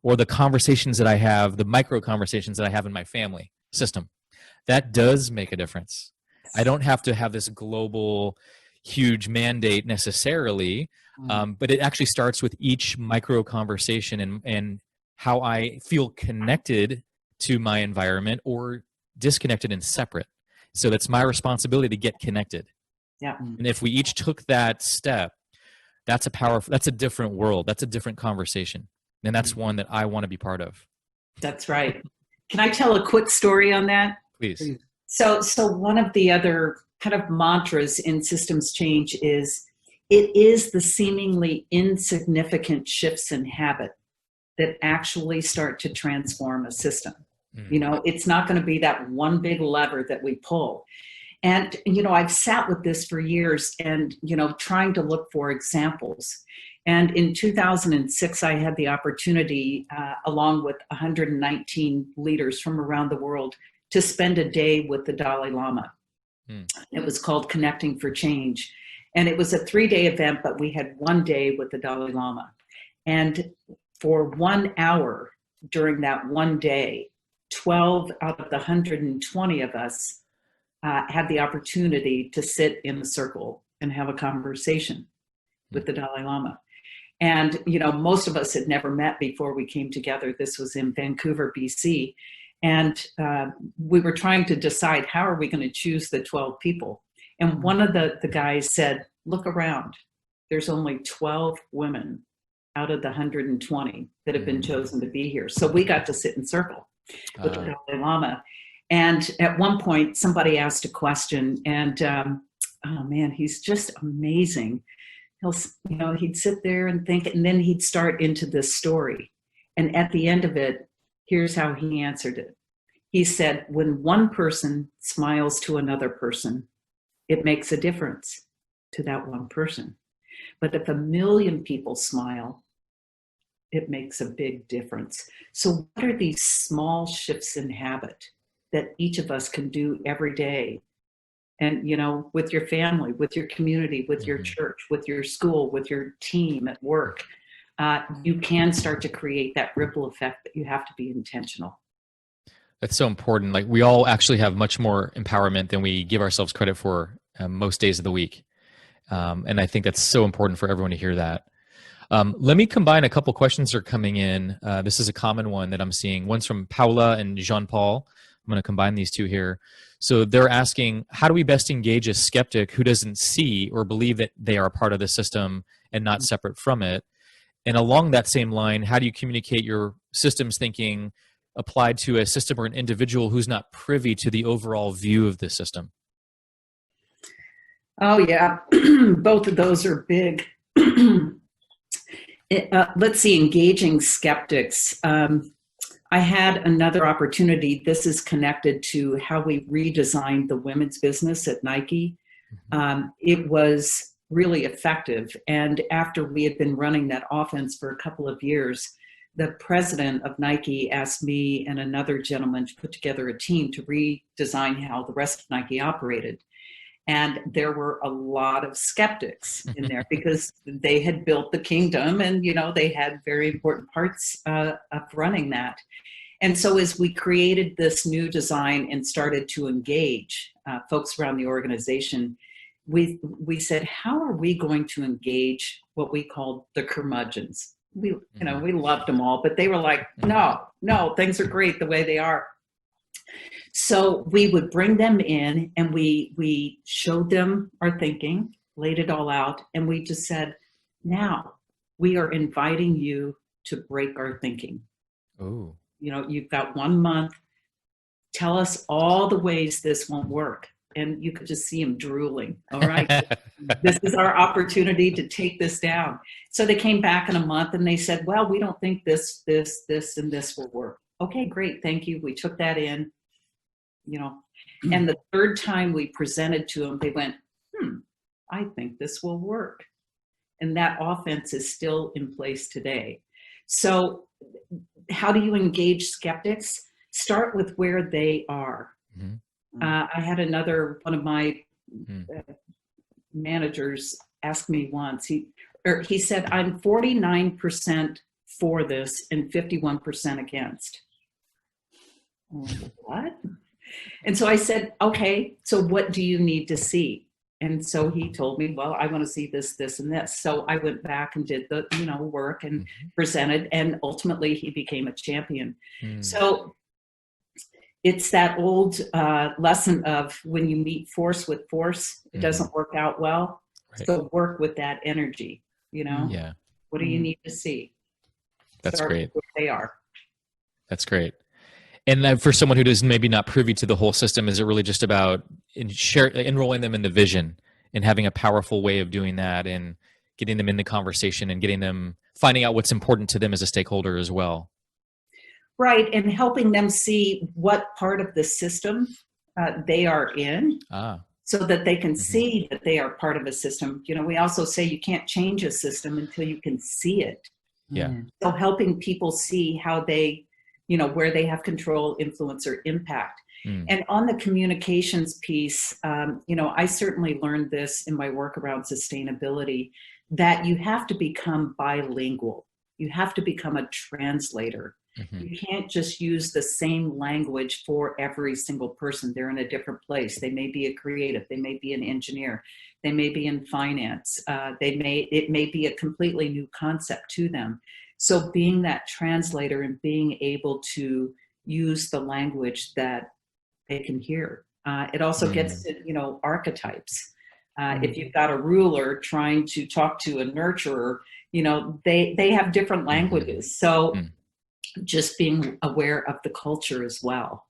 or the conversations that I have, the micro conversations that I have in my family system, that does make a difference. I don't have to have this global, huge mandate necessarily, but it actually starts with each micro conversation and how I feel connected to my environment or disconnected and separate. So that's my responsibility to get connected. Yeah. And if we each took that step, that's a different world. That's a different conversation. And that's one that I want to be part of. That's right. Can I tell a quick story on that? Please. So one of the other kind of mantras in systems change is, it is the seemingly insignificant shifts in habit that actually start to transform a system. It's not going to be that one big lever that we pull. And, I've sat with this for years and, trying to look for examples. And in 2006, I had the opportunity, along with 119 leaders from around the world, to spend a day with the Dalai Lama. It was called Connecting for Change. And it was a 3-day event, but we had one day with the Dalai Lama. And for 1 hour during that one day, 12 out of the 120 of us had the opportunity to sit in a circle and have a conversation with the Dalai Lama. And, most of us had never met before we came together. This was in Vancouver, BC. And we were trying to decide, how are we going to choose the 12 people? And one of the guys said, look around. There's only 12 women out of the 120 that have been chosen to be here. So we got to sit in circle with the Dalai Lama. And at one point, somebody asked a question, and oh man, he's just amazing. He'd sit there and think, and then he'd start into this story. And at the end of it, here's how he answered it. He said, when one person smiles to another person, it makes a difference to that one person. But if 1 million people smile, it makes a big difference. So what are these small shifts in habit that each of us can do every day? And, with your family, with your community, with your church, with your school, with your team at work, you can start to create that ripple effect, but you have to be intentional. That's so important. Like, we all actually have much more empowerment than we give ourselves credit for most days of the week. And I think that's so important for everyone to hear that. Let me combine a couple questions that are coming in. This is a common one that I'm seeing. One's from Paula and Jean-Paul. I'm going to combine these two here. So they're asking, how do we best engage a skeptic who doesn't see or believe that they are part of the system and not separate from it? And along that same line, how do you communicate your systems thinking applied to a system or an individual who's not privy to the overall view of the system? Oh, yeah. Both of those are big. Let's see, engaging skeptics. I had another opportunity. This is connected to how we redesigned the women's business at Nike. It was really effective. And after we had been running that offense for a couple of years, the president of Nike asked me and another gentleman to put together a team to redesign how the rest of Nike operated. And there were a lot of skeptics in there because they had built the kingdom and, you know, they had very important parts of running that. And so as we created this new design and started to engage folks around the organization, we said, how are we going to engage what we called the curmudgeons? We loved them all, but they were like, no, things are great the way they are. So we would bring them in and we showed them our thinking, laid it all out, and we just said, now we are inviting you to break our thinking. Oh. You know, you've got 1 month. Tell us all the ways this won't work. And you could just see him drooling. All right, this is our opportunity to take this down. So they came back in a month and they said, well, we don't think this, and this will work. Okay, great. Thank you. We took that in, you know, and the third time we presented to them, they went, I think this will work. And that offense is still in place today. So how do you engage skeptics? Start with where they are. Mm-hmm. I had one of my managers ask me once, he said, I'm 49% for this and 51% against. What? And so I said, okay, so what do you need to see? And so he told me, well, I want to see this, this, and this. So I went back and did the, work and presented, and ultimately he became a champion. So it's that old lesson of when you meet force with force, it doesn't work out well. Right. So work with that energy, Yeah. What do you need to see? That's great. Where they are. That's great. And for someone who is maybe not privy to the whole system, is it really just about enrolling them in the vision and having a powerful way of doing that and getting them in the conversation and getting them finding out what's important to them as a stakeholder as well? Right, and helping them see what part of the system they are in so that they can see that they are part of a system. We also say you can't change a system until you can see it. Yeah. So helping people see how they where they have control, influence, or impact. And on the communications piece, I certainly learned this in my work around sustainability, that you have to become bilingual. You have to become a translator. You can't just use the same language for every single person. They're in a different place. They may be a creative. They may be an engineer. They may be in finance. It may be a completely new concept to them. So being that translator and being able to use the language that they can hear. It also gets to, archetypes. If you've got a ruler trying to talk to a nurturer, they have different languages. So just being aware of the culture as well.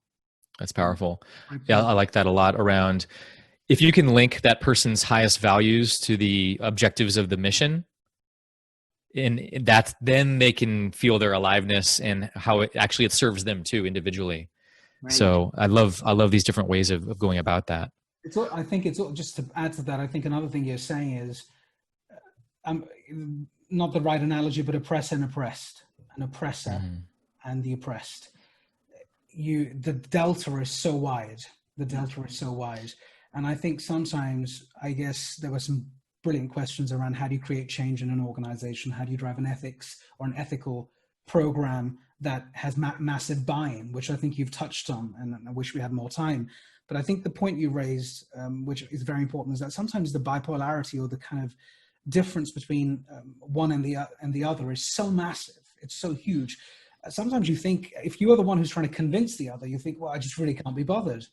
That's powerful. Yeah, I like that a lot around if you can link that person's highest values to the objectives of the mission, and that's then they can feel their aliveness and how it serves them too individually. Right. So I love these different ways of going about that. I think it's just to add to that. I think another thing you're saying is, not the right analogy, but oppress and oppressed, an oppressor and the oppressed. The delta is so wide. And I think sometimes, I guess there were some brilliant questions around how do you create change in an organization? How do you drive an ethics or an ethical program that has massive buy-in, which I think you've touched on, and I wish we had more time. But I think the point you raised, which is very important, is that sometimes the bipolarity or the kind of difference between one and the other is so massive. It's so huge. Sometimes you think, if you are the one who's trying to convince the other, you think, well, I just really can't be bothered.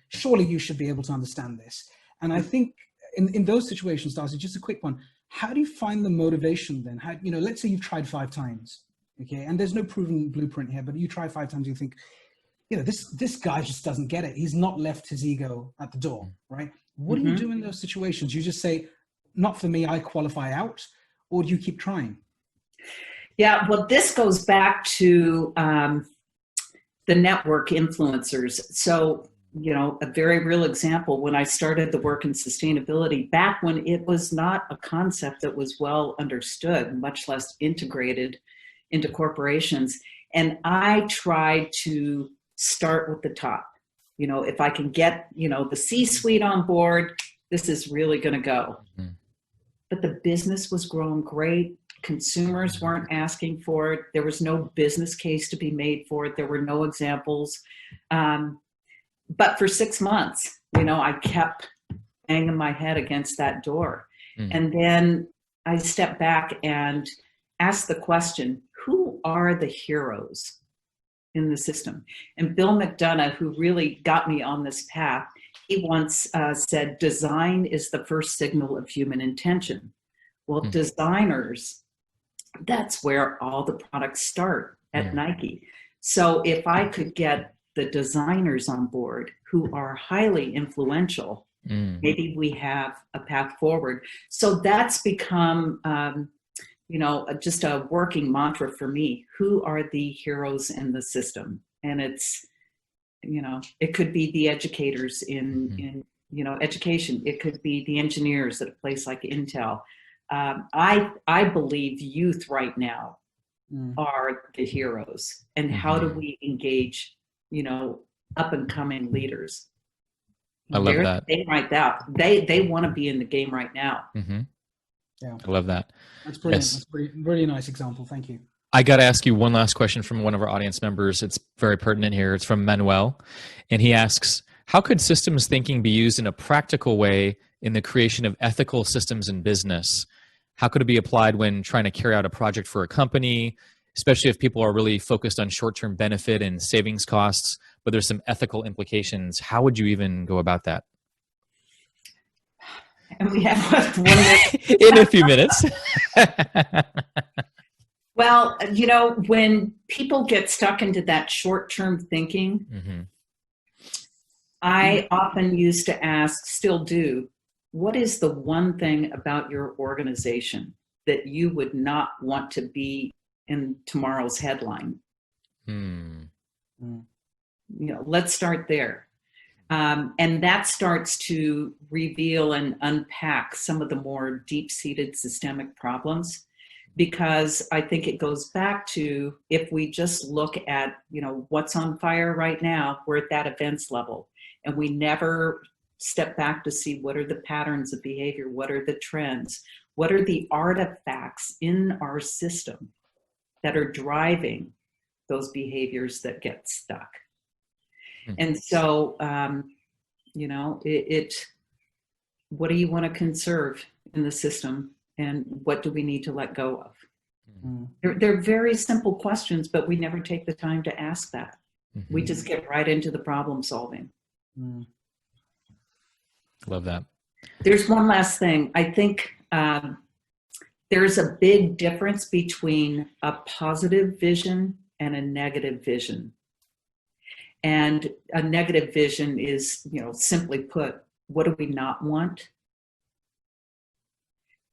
Surely you should be able to understand this. And I think in those situations, Darcy, just a quick one, how do you find the motivation then? How, let's say you've tried 5 times, okay, and there's no proven blueprint here, but you try 5 times, you think, this guy just doesn't get it. He's not left his ego at the door, right? What do you do in those situations? You just say, not for me, I qualify out, or do you keep trying? Yeah, well, this goes back to the network influencers. So, a very real example, when I started the work in sustainability, back when it was not a concept that was well understood, much less integrated into corporations. And I tried to start with the top. If I can get, the C-suite on board, this is really going to go. Mm-hmm. But the business was growing great. Consumers weren't asking for it. There was no business case to be made for it. There were no examples. But for 6 months, I kept banging my head against that door. Mm-hmm. And then I stepped back and asked the question, who are the heroes in the system? And Bill McDonough, who really got me on this path, he once said, design is the first signal of human intention. Well, designers, that's where all the products start at Nike. So if I could get the designers on board who are highly influential, maybe we have a path forward. So that's become, just a working mantra for me. Who are the heroes in the system? And it's, it could be the educators in education. It could be the engineers at a place like Intel. I believe youth right now are the heroes. And how do we engage, up and coming leaders? I love that. They want to be in the game right now. Mm-hmm. Yeah, I love that. That's brilliant. Yes. That's really nice example. Thank you. I got to ask you one last question from one of our audience members. It's very pertinent here. It's from Manuel. And he asks, how could systems thinking be used in a practical way in the creation of ethical systems in business? How could it be applied when trying to carry out a project for a company, especially if people are really focused on short-term benefit and savings costs, but there's some ethical implications? How would you even go about that? And we have 1 minute. In a few minutes. Well, when people get stuck into that short-term thinking, I often used to ask, still do, what is the one thing about your organization that you would not want to be in tomorrow's headline? Let's start there. And that starts to reveal and unpack some of the more deep-seated systemic problems, because I think it goes back to, if we just look at, what's on fire right now, we're at that events level, and we never step back to see what are the patterns of behavior, what are the trends, what are the artifacts in our system that are driving those behaviors that get stuck. And so, what do you want to conserve in the system, and what do we need to let go of? They're very simple questions, but we never take the time to ask that. We just get right into the problem solving. Love that. There's one last thing. I think there's a big difference between a positive vision and a negative vision. And a negative vision is, simply put, what do we not want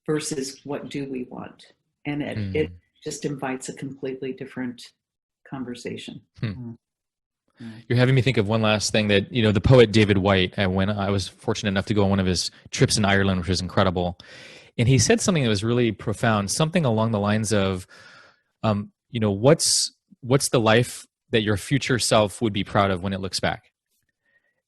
versus what do we want? And it just invites a completely different conversation. You're having me think of one last thing that, the poet David Whyte, when I was fortunate enough to go on one of his trips in Ireland, which was incredible. And he said something that was really profound, something along the lines of, what's the life that your future self would be proud of when it looks back?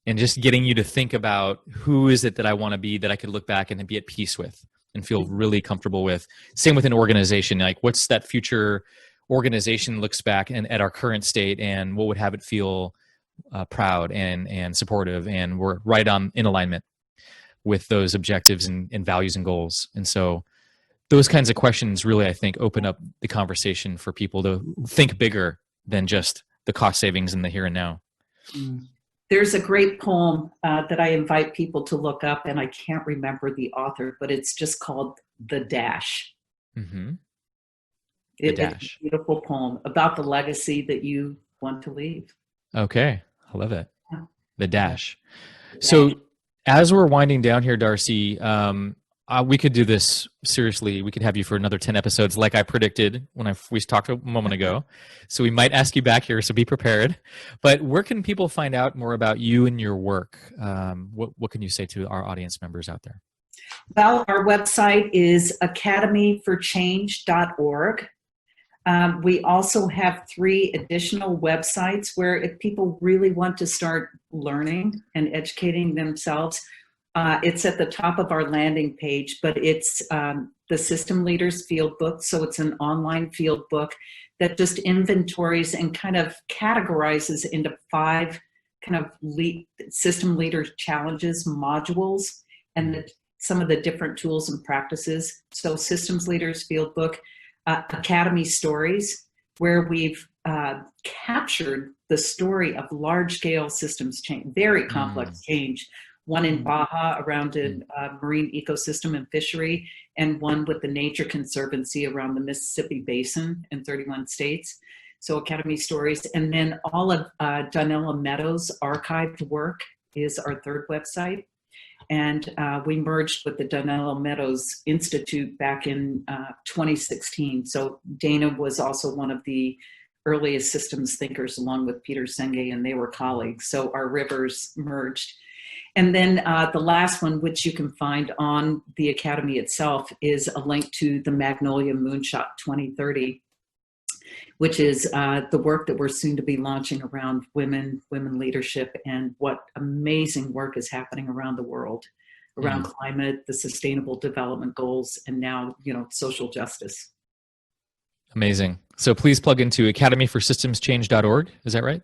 And just getting you to think about, who is it that I want to be, that I could look back and be at peace with and feel really comfortable with. Same with an organization. Like, what's that future organization looks back and at our current state, and what would have it feel proud and supportive, and we're right on in alignment with those objectives and values and goals. And so those kinds of questions really, I think, open up the conversation for people to think bigger than just the cost savings in the here and now. There's a great poem that I invite people to look up, and I can't remember the author, but it's just called The Dash. Mm-hmm. It's a beautiful poem about the legacy that you want to leave. Okay. I love it. Yeah. The Dash. So as we're winding down here, Darcy, we could do this seriously. We could have you for another 10 episodes like I predicted when we talked a moment ago. So we might ask you back here, so be prepared. But where can people find out more about you and your work? What can you say to our audience members out there? Well, our website is academyforchange.org. We also have 3 additional websites where if people really want to start learning and educating themselves, it's at the top of our landing page, but it's the System Leaders Field Book. So it's an online field book that just inventories and kind of categorizes into 5 kind of system leader challenges, modules, and some of the different tools and practices. So Systems Leaders Field Book, Academy Stories, where we've captured the story of large-scale systems change, very complex change. One in Baja around a marine ecosystem and fishery, and one with the Nature Conservancy around the Mississippi Basin in 31 states. So Academy Stories. And then all of Donella Meadows' archived work is our 3rd website. And we merged with the Donella Meadows Institute back in 2016. So Dana was also one of the earliest systems thinkers along with Peter Senge, and they were colleagues. So our rivers merged. And then the last one, which you can find on the Academy itself, is a link to the Magnolia Moonshot 2030, which is the work that we're soon to be launching around women leadership, and what amazing work is happening around the world, around climate, the Sustainable Development Goals, and now, social justice. Amazing. So please plug into academyforsystemschange.org. Is that right?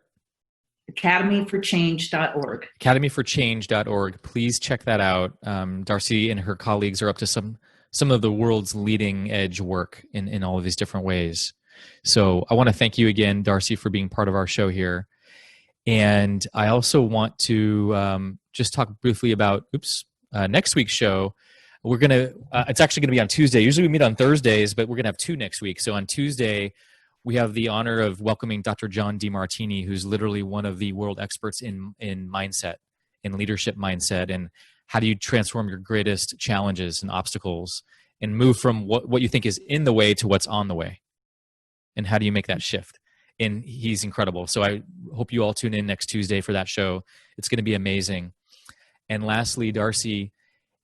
Academyforchange.org. Academyforchange.org. Please check that out. Darcy and her colleagues are up to some of the world's leading edge work in all of these different ways. So I want to thank you again, Darcy, for being part of our show here. And I also want to just talk briefly about next week's show. We're going to, it's actually going to be on Tuesday. Usually we meet on Thursdays, but we're going to have 2 next week. So on Tuesday, we have the honor of welcoming Dr. John DeMartini, who's literally one of the world experts in mindset, in leadership mindset, and how do you transform your greatest challenges and obstacles and move from what you think is in the way to what's on the way. And how do you make that shift? And he's incredible. So I hope you all tune in next Tuesday for that show. It's going to be amazing. And lastly, Darcy,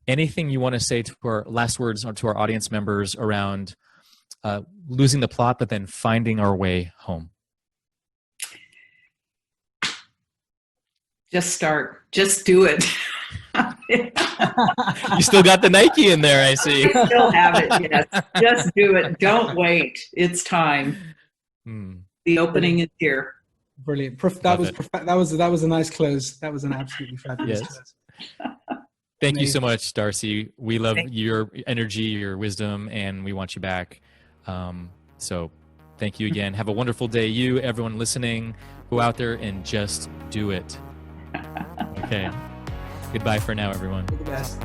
anything you want to say to our last words to our audience members around losing the plot, but then finding our way home? Just start. Just do it. You still got the Nike in there, I see. I still have it, yes. Just do it. Don't wait. It's time. The opening is here. Brilliant. That was a nice close. That was an absolutely fabulous close. Thank you so much, Darcy. We love your energy, your wisdom, and we want you back. So thank you again. Have a wonderful day. You, everyone listening, go out there and just do it. Okay. Goodbye for now, everyone. All the best.